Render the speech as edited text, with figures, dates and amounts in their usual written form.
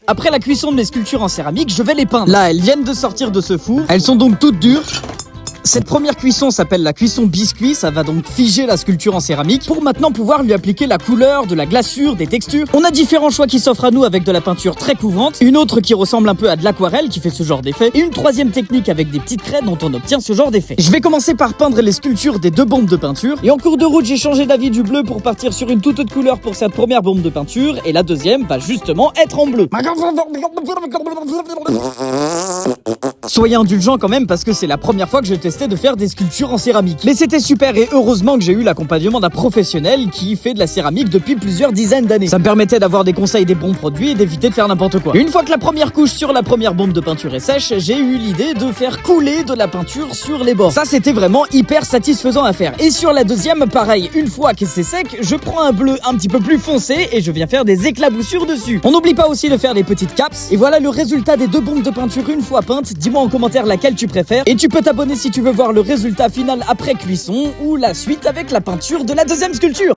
Après la cuisson de mes sculptures en céramique, je vais les peindre. Là, elles viennent de sortir de ce four. Elles sont donc toutes dures. Cette première cuisson s'appelle la cuisson biscuit, ça va donc figer la sculpture en céramique pour maintenant pouvoir lui appliquer la couleur, de la glaçure, des textures. On a différents choix qui s'offrent à nous avec de la peinture très couvrante, une autre qui ressemble un peu à de l'aquarelle qui fait ce genre d'effet, et une troisième technique avec des petites craies dont on obtient ce genre d'effet. Je vais commencer par peindre les sculptures des deux bombes de peinture, et en cours de route j'ai changé d'avis du bleu pour partir sur une toute autre couleur pour cette première bombe de peinture, et la deuxième va justement être en bleu. Soyez indulgents quand même parce que c'est la première fois que je testais de faire des sculptures en céramique. Mais c'était super et heureusement que j'ai eu l'accompagnement d'un professionnel qui fait de la céramique depuis plusieurs dizaines d'années. Ça me permettait d'avoir des conseils des bons produits et d'éviter de faire n'importe quoi. Une fois que la première couche sur la première bombe de peinture est sèche, j'ai eu l'idée de faire couler de la peinture sur les bords. Ça c'était vraiment hyper satisfaisant à faire. Et sur la deuxième, pareil, une fois que c'est sec, je prends un bleu un petit peu plus foncé et je viens faire des éclaboussures dessus. On n'oublie pas aussi de faire des petites caps. Et voilà le résultat des deux bombes de peinture une fois peintes. Dis-moi en commentaire laquelle tu préfères et tu peux t'abonner si tu veux voir le résultat final après cuisson ou la suite avec la peinture de la deuxième sculpture.